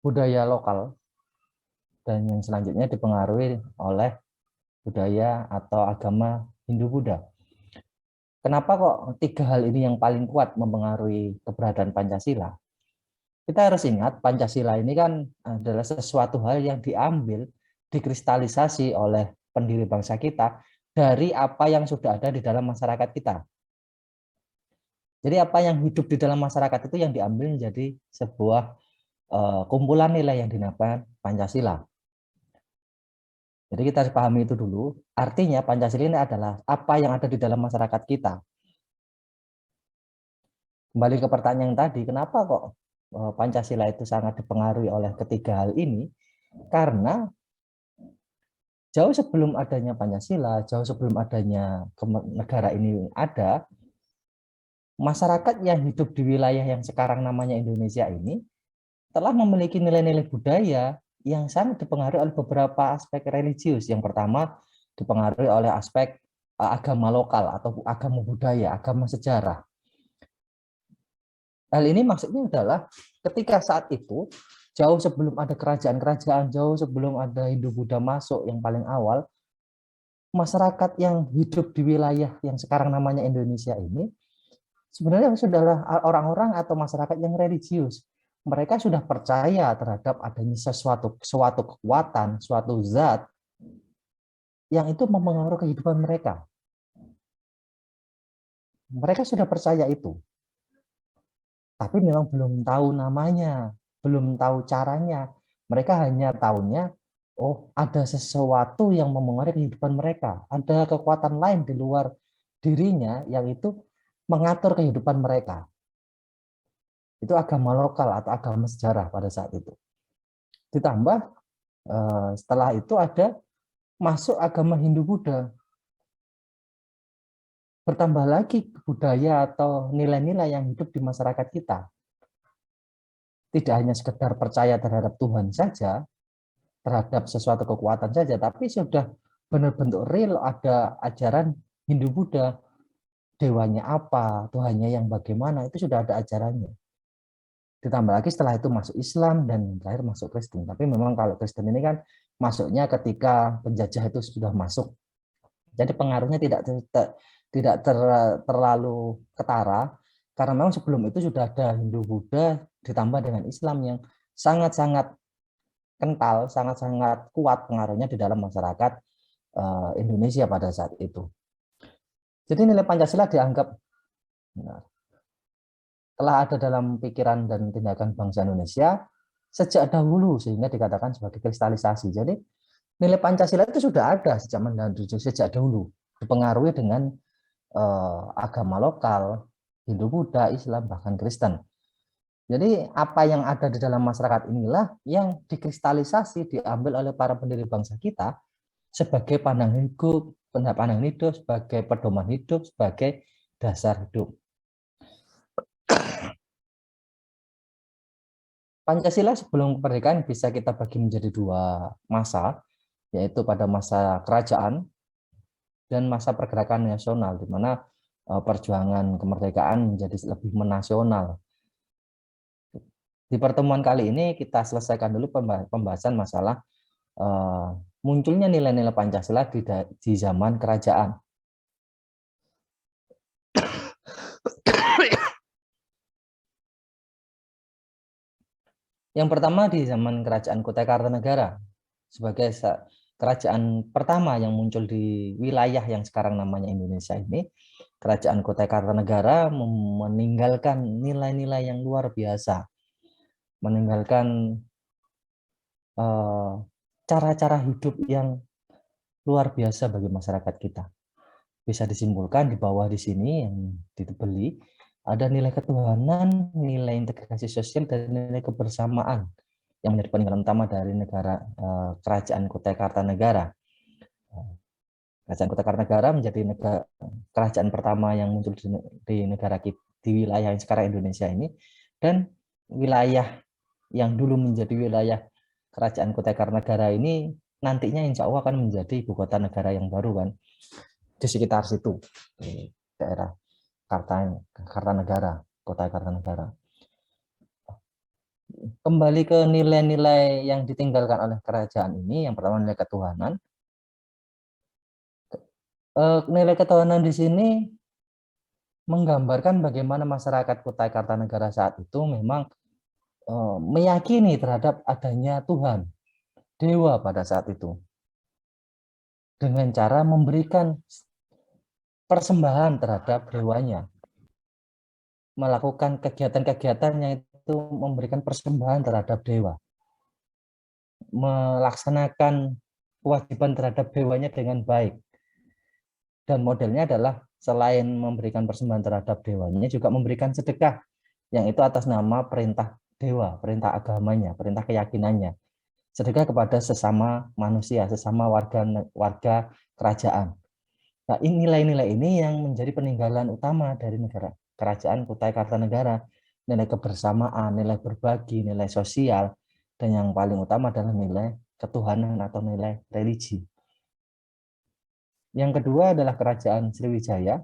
budaya lokal dan yang selanjutnya dipengaruhi oleh budaya atau agama Hindu-Buddha. Kenapa kok tiga hal ini yang paling kuat mempengaruhi keberadaan Pancasila? Kita harus ingat Pancasila ini kan adalah sesuatu hal yang diambil, dikristalisasi oleh pendiri bangsa kita dari apa yang sudah ada di dalam masyarakat kita. Jadi apa yang hidup di dalam masyarakat itu yang diambil menjadi sebuah kumpulan nilai yang dinamakan Pancasila. Jadi kita harus pahami itu dulu. Artinya Pancasila ini adalah apa yang ada di dalam masyarakat kita. Kembali ke pertanyaan yang tadi, kenapa kok Pancasila itu sangat dipengaruhi oleh ketiga hal ini? Karena jauh sebelum adanya Pancasila, jauh sebelum adanya negara ini ada, masyarakat yang hidup di wilayah yang sekarang namanya Indonesia ini telah memiliki nilai-nilai budaya yang sangat dipengaruhi oleh beberapa aspek religius. Yang pertama, dipengaruhi oleh aspek agama lokal atau agama budaya, agama sejarah. Hal ini maksudnya adalah ketika saat itu, jauh sebelum ada kerajaan-kerajaan, jauh sebelum ada Hindu-Buddha masuk yang paling awal, masyarakat yang hidup di wilayah yang sekarang namanya Indonesia ini sebenarnya sudahlah orang-orang atau masyarakat yang religius. Mereka sudah percaya terhadap adanya suatu kekuatan, suatu zat yang itu mempengaruhi kehidupan mereka. Mereka sudah percaya itu, tapi memang belum tahu namanya, belum tahu caranya. Mereka hanya tahunya, oh ada sesuatu yang mempengaruhi kehidupan mereka. Ada kekuatan lain di luar dirinya yang itu mengatur kehidupan mereka. Itu agama lokal atau agama sejarah pada saat itu. Ditambah setelah itu ada masuk agama Hindu-Buddha. Bertambah lagi budaya atau nilai-nilai yang hidup di masyarakat kita. Tidak hanya sekedar percaya terhadap Tuhan saja, terhadap sesuatu kekuatan saja, tapi sudah benar-benar real ada ajaran Hindu-Buddha. Dewanya apa, Tuhannya yang bagaimana, itu sudah ada ajarannya. Ditambah lagi setelah itu masuk Islam dan terakhir masuk Kristen. Tapi memang kalau Kristen ini kan masuknya ketika penjajah itu sudah masuk. Jadi pengaruhnya terlalu ketara karena memang sebelum itu sudah ada Hindu Buddha ditambah dengan Islam yang sangat-sangat kental, sangat-sangat kuat pengaruhnya di dalam masyarakat Indonesia pada saat itu. Jadi nilai Pancasila dianggap telah ada dalam pikiran dan tindakan bangsa Indonesia sejak dahulu sehingga dikatakan sebagai kristalisasi. Jadi nilai Pancasila itu sudah ada sejak dahulu dipengaruhi dengan agama lokal, Hindu, Buddha, Islam, bahkan Kristen. Jadi apa yang ada di dalam masyarakat inilah yang dikristalisasi, diambil oleh para pendiri bangsa kita sebagai pandangan hidup, sebagai pedoman hidup, sebagai dasar hidup. Pancasila sebelum kemerdekaan bisa kita bagi menjadi dua masa, yaitu pada masa kerajaan dan masa pergerakan nasional, di mana perjuangan kemerdekaan menjadi lebih menasional. Di pertemuan kali ini kita selesaikan dulu pembahasan masalah munculnya nilai-nilai Pancasila di zaman kerajaan. Yang pertama di zaman kerajaan Kutai Kartanegara sebagai kerajaan pertama yang muncul di wilayah yang sekarang namanya Indonesia ini. Kerajaan Kutai Kartanegara meninggalkan nilai-nilai yang luar biasa, meninggalkan cara-cara hidup yang luar biasa bagi masyarakat kita. Bisa disimpulkan di bawah di sini yang dibeli ada nilai ketuhanan, nilai integrasi sosial, dan nilai kebersamaan yang menjadi peninggalan utama dari negara kerajaan Kutai Kartanegara. Kerajaan Kutai Kartanegara menjadi kerajaan pertama yang muncul di negara kita, di wilayah yang sekarang Indonesia ini, dan wilayah yang dulu menjadi wilayah kerajaan Kutai Kartanegara ini nantinya insya Allah akan menjadi ibu kota negara yang baru kan di sekitar situ, di daerah Kartanegara, Kota Kartanegara. Kembali ke nilai-nilai yang ditinggalkan oleh kerajaan ini, yang pertama nilai ketuhanan. Nilai ketuhanan di sini menggambarkan bagaimana masyarakat Kutai Kartanegara saat itu memang meyakini terhadap adanya Tuhan, dewa pada saat itu, dengan cara memberikan persembahan terhadap dewanya, melakukan kegiatan-kegiatan yang itu memberikan persembahan terhadap dewa, melaksanakan kewajiban terhadap dewanya dengan baik. Dan modelnya adalah selain memberikan persembahan terhadap dewanya, juga memberikan sedekah, yang itu atas nama perintah dewa, perintah agamanya, perintah keyakinannya. Sedekah kepada sesama manusia, sesama warga kerajaan. Nah, nilai-nilai ini yang menjadi peninggalan utama dari negara kerajaan Kutai Kartanegara. Nilai kebersamaan, nilai berbagi, nilai sosial, dan yang paling utama adalah nilai ketuhanan atau nilai religi. Yang kedua adalah kerajaan Sriwijaya.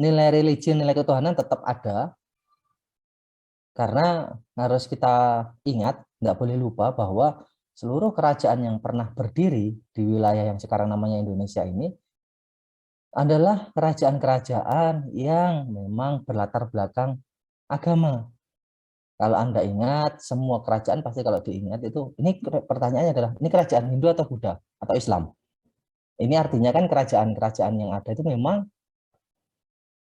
Nilai religi, nilai ketuhanan tetap ada, karena harus kita ingat, nggak boleh lupa bahwa seluruh kerajaan yang pernah berdiri di wilayah yang sekarang namanya Indonesia ini adalah kerajaan-kerajaan yang memang berlatar belakang agama. Kalau Anda ingat, semua kerajaan pasti kalau diingat itu, ini pertanyaannya adalah, ini kerajaan Hindu atau Buddha atau Islam? Ini artinya kan kerajaan-kerajaan yang ada itu memang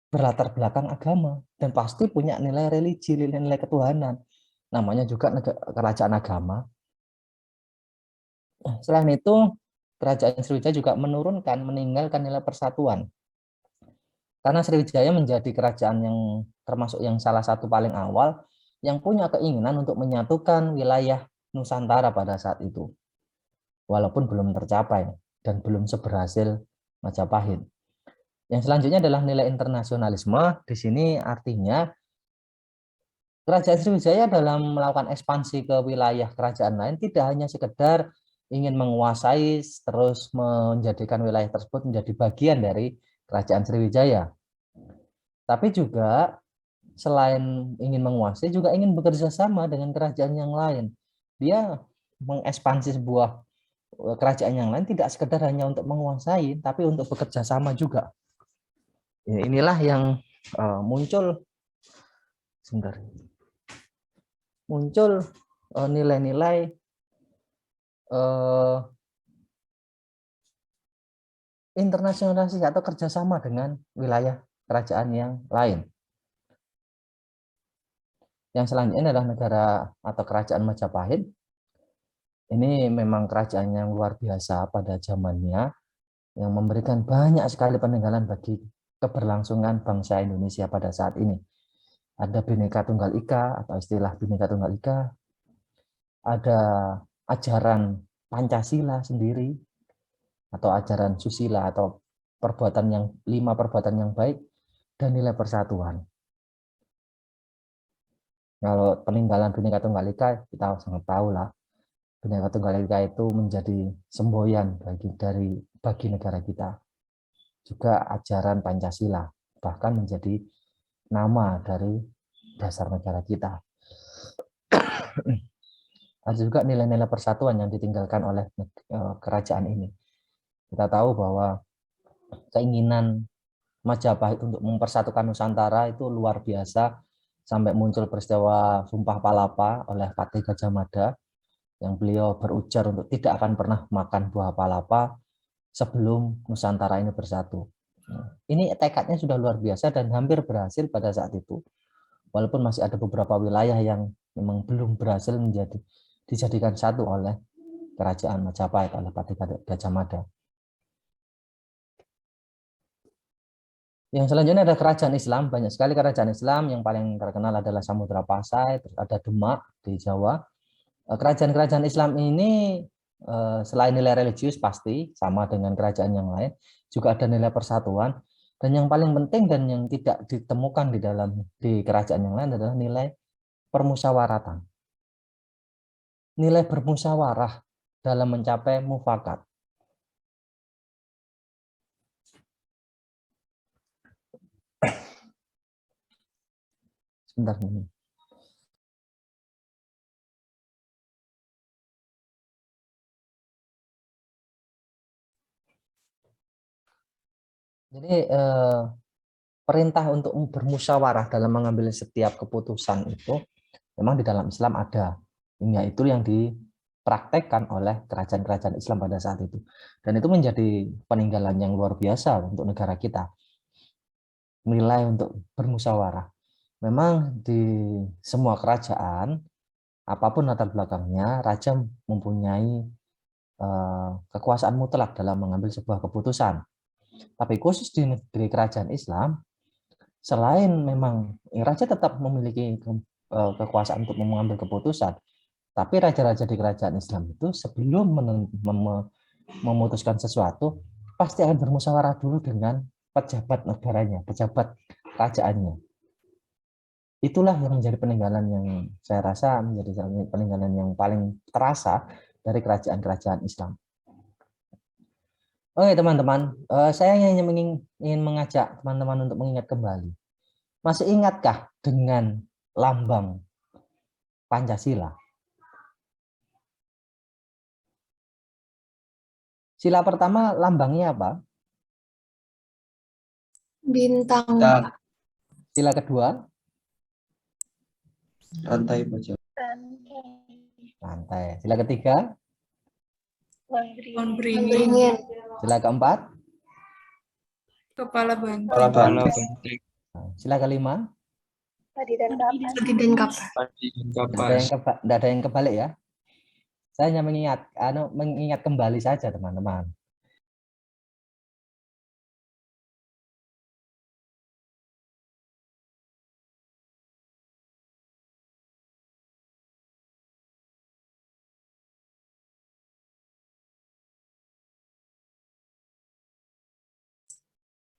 berlatar belakang agama dan pasti punya nilai religi, nilai ketuhanan. Namanya juga kerajaan agama. Selain itu, kerajaan Sriwijaya juga meninggalkan nilai persatuan. Karena Sriwijaya menjadi kerajaan yang termasuk yang salah satu paling awal yang punya keinginan untuk menyatukan wilayah Nusantara pada saat itu. Walaupun belum tercapai dan belum seberhasil Majapahit. Yang selanjutnya adalah nilai internasionalisme. Di sini artinya Kerajaan Sriwijaya dalam melakukan ekspansi ke wilayah kerajaan lain tidak hanya sekedar ingin menguasai terus menjadikan wilayah tersebut menjadi bagian dari Kerajaan Sriwijaya, tapi juga selain ingin menguasai juga ingin bekerja sama dengan kerajaan yang lain. Dia mengekspansi sebuah kerajaan yang lain tidak sekedar hanya untuk menguasai, tapi untuk bekerja sama juga. Inilah yang muncul sebentar. Muncul nilai-nilai internasionalisasi atau kerjasama dengan wilayah kerajaan yang lain. Yang selanjutnya adalah negara atau kerajaan Majapahit. Ini memang kerajaan yang luar biasa pada zamannya, yang memberikan banyak sekali peninggalan bagi keberlangsungan bangsa Indonesia pada saat ini. Ada Bhinneka Tunggal Ika atau istilah Bhinneka Tunggal Ika, ada ajaran Pancasila sendiri, atau ajaran susila atau perbuatan yang 5 perbuatan yang baik, dan nilai persatuan. Kalau peninggalan Bhinneka Tunggal Ika kita sangat tahu lah, Bhinneka Tunggal Ika itu menjadi semboyan bagi negara kita. Juga ajaran Pancasila bahkan menjadi nama dari dasar negara kita. Ada juga nilai-nilai persatuan yang ditinggalkan oleh kerajaan ini. Kita tahu bahwa keinginan Majapahit untuk mempersatukan Nusantara itu luar biasa, sampai muncul peristiwa Sumpah Palapa oleh Patih Gajah Mada, yang beliau berujar untuk tidak akan pernah makan buah palapa sebelum Nusantara ini bersatu. Ini tekadnya sudah luar biasa dan hampir berhasil pada saat itu. Walaupun masih ada beberapa wilayah yang memang belum berhasil dijadikan satu oleh kerajaan Majapahit, oleh Patih Gajah Mada. Yang selanjutnya ada kerajaan Islam. Banyak sekali kerajaan Islam, yang paling terkenal adalah Samudra Pasai, terus ada Demak di Jawa. Kerajaan-kerajaan Islam ini selain nilai religius pasti sama dengan kerajaan yang lain, juga ada nilai persatuan, dan yang paling penting dan yang tidak ditemukan di kerajaan yang lain adalah nilai permusyawaratan. Nilai bermusyawarah dalam mencapai mufakat. Sebentar ini. Jadi perintah untuk bermusyawarah dalam mengambil setiap keputusan itu memang di dalam Islam ada. Yaitu yang dipraktekkan oleh kerajaan-kerajaan Islam pada saat itu. Dan itu menjadi peninggalan yang luar biasa untuk negara kita. Nilai untuk bermusyawarah. Memang di semua kerajaan, apapun latar belakangnya, raja mempunyai kekuasaan mutlak dalam mengambil sebuah keputusan. Tapi khusus di negeri kerajaan Islam, selain memang raja tetap memiliki kekuasaan untuk mengambil keputusan, tapi raja-raja di kerajaan Islam itu sebelum memutuskan sesuatu, pasti akan bermusyawarah dulu dengan pejabat negaranya, pejabat kerajaannya. Itulah yang menjadi peninggalan yang saya rasa menjadi peninggalan yang paling terasa dari kerajaan-kerajaan Islam. Oke teman-teman, saya ingin mengajak teman-teman untuk mengingat kembali. Masih ingatkah dengan lambang Pancasila? Sila pertama lambangnya apa? Bintang. Sila kedua? Rantai baja. Lantai. Sila ketiga? Pohon beringin. Sila keempat? Kepala banteng. Kepala banteng. Sila kelima? Padi dan kapas. Tidak ada yang kebalik ya. Saya hanya mengingat kembali saja teman-teman.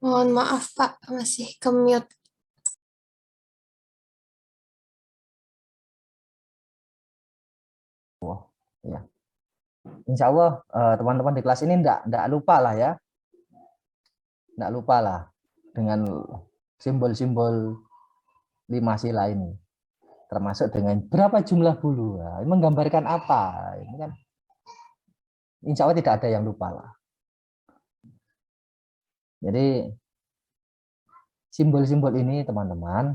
Mohon maaf Pak, masih ke-mute. Ya. Insya Allah teman-teman di kelas ini tidak lupa lah ya. Tidak lupa lah dengan simbol-simbol 5 sila ini. Termasuk dengan berapa jumlah bulu. Nah, ini menggambarkan apa? Ini kan insya Allah tidak ada yang lupa lah. Jadi simbol-simbol ini teman-teman,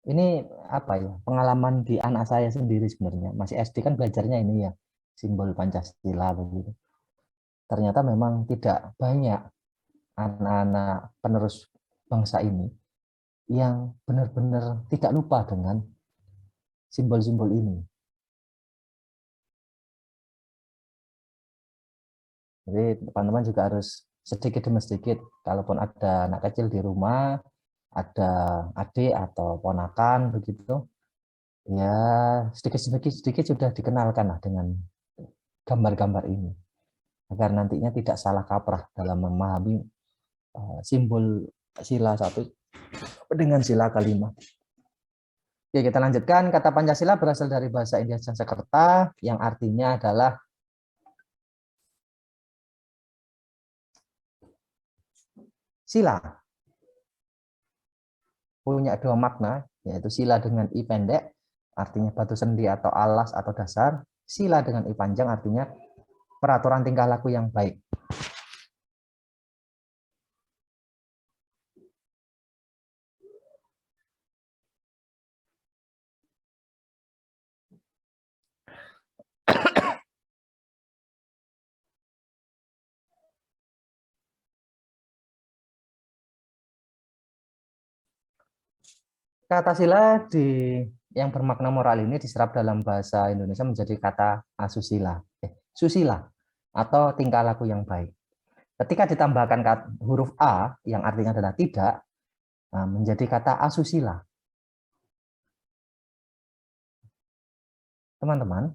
ini apa ya, pengalaman di anak saya sendiri sebenarnya. Masih SD kan belajarnya ini ya, simbol Pancasila begitu. Ternyata memang tidak banyak anak-anak penerus bangsa ini yang benar-benar tidak lupa dengan simbol-simbol ini. Jadi teman-teman juga harus sedikit demi sedikit, kalaupun ada anak kecil di rumah, ada adik atau ponakan begitu, ya sedikit sudah dikenalkan lah dengan gambar-gambar ini, agar nantinya tidak salah kaprah dalam memahami simbol sila 1 dengan sila kelima. Oke, kita lanjutkan. Kata Pancasila berasal dari bahasa India Sanskerta yang artinya adalah sila. Punya 2 makna, yaitu sila dengan i pendek, artinya batu sendi atau alas atau dasar. Sila dengan i panjang artinya peraturan tingkah laku yang baik. Kata sila yang bermakna moral ini diserap dalam bahasa Indonesia menjadi kata asusila, susila, atau tingkah laku yang baik. Ketika ditambahkan huruf A yang artinya adalah tidak, menjadi kata asusila. Teman-teman,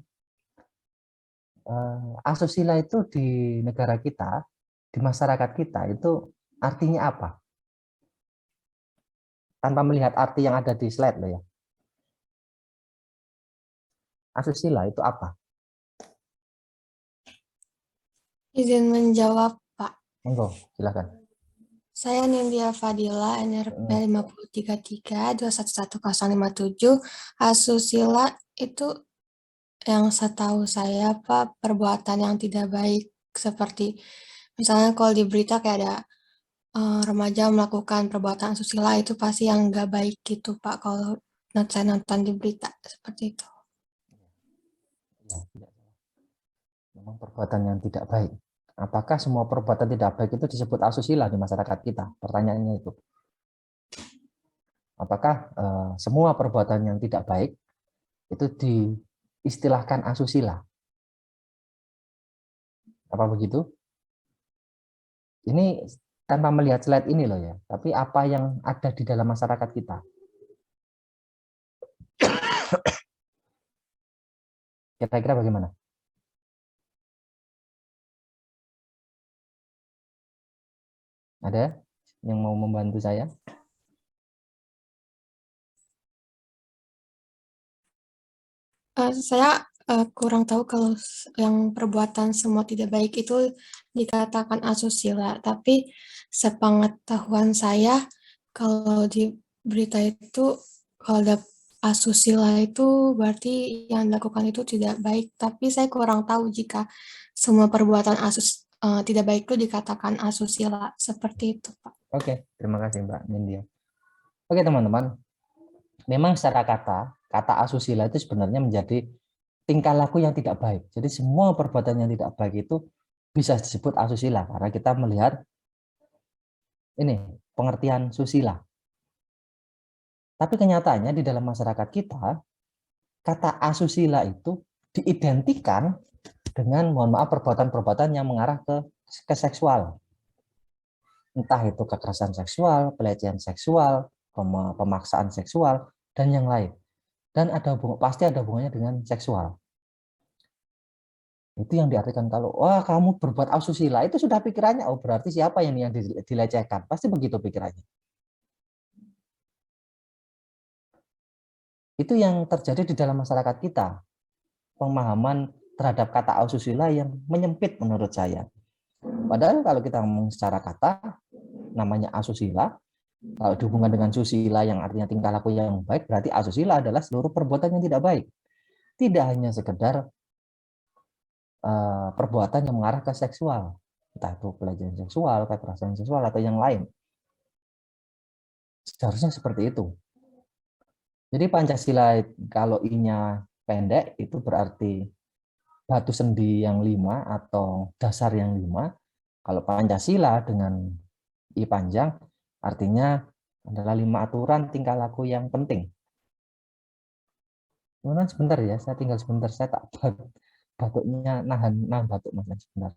asusila itu di negara kita, di masyarakat kita itu artinya apa? Tanpa melihat arti yang ada di slide loh ya. Asusila itu apa? Izin menjawab Pak. Monggo, silakan. Saya Nindya Fadila, NRP 533-211-057. Asusila itu yang setahu saya Pak, perbuatan yang tidak baik seperti Misalnya kalau di berita kayak ada remaja melakukan perbuatan asusila, itu pasti yang nggak baik gitu Pak, kalau saya nonton di berita seperti itu. Ya, tidak salah. Memang perbuatan yang tidak baik. Apakah semua perbuatan tidak baik itu disebut asusila di masyarakat kita? Pertanyaannya itu. Apakah semua perbuatan yang tidak baik itu diistilahkan asusila? Apa begitu? Ini tanpa melihat slide ini loh ya, tapi apa yang ada di dalam masyarakat kita. Kira-kira bagaimana? Ada yang mau membantu saya? Saya kurang tahu kalau yang perbuatan semua tidak baik itu dikatakan asusila, tapi sepengetahuan saya kalau di berita itu kalau ada asusila itu berarti yang dilakukan itu tidak baik, tapi saya kurang tahu jika semua perbuatan tidak baik itu dikatakan asusila, seperti itu Pak. Oke, terima kasih Mbak Nindya. Oke teman-teman, memang secara kata asusila itu sebenarnya menjadi tingkah laku yang tidak baik. Jadi semua perbuatan yang tidak baik itu bisa disebut asusila karena kita melihat ini pengertian susila. Tapi kenyataannya di dalam masyarakat kita, kata asusila itu diidentikan dengan, mohon maaf, perbuatan-perbuatan yang mengarah ke seksual. Entah itu kekerasan seksual, pelecehan seksual, pemaksaan seksual, dan yang lain. Dan pasti ada hubungannya dengan seksual. Itu yang diartikan kalau, wah kamu berbuat asusila, itu sudah pikirannya, oh berarti siapa yang dilecehkan. Pasti begitu pikirannya. Itu yang terjadi di dalam masyarakat kita. Pemahaman terhadap kata asusila yang menyempit menurut saya. Padahal kalau kita ngomong secara kata, namanya asusila, kalau dihubungkan dengan susila yang artinya tingkah laku yang baik, berarti asusila adalah seluruh perbuatan yang tidak baik. Tidak hanya sekedar perbuatan yang mengarah ke seksual, entah itu pelecehan seksual, kekerasan seksual, atau yang lain. Seharusnya seperti itu. Jadi Pancasila kalau I-nya pendek itu berarti batu sendi yang 5 atau dasar yang 5. Kalau Pancasila dengan I panjang artinya adalah 5 aturan tingkah laku yang penting. Sebentar ya, saya tinggal sebentar, saya tak batuknya nahan batuk Mas sebentar.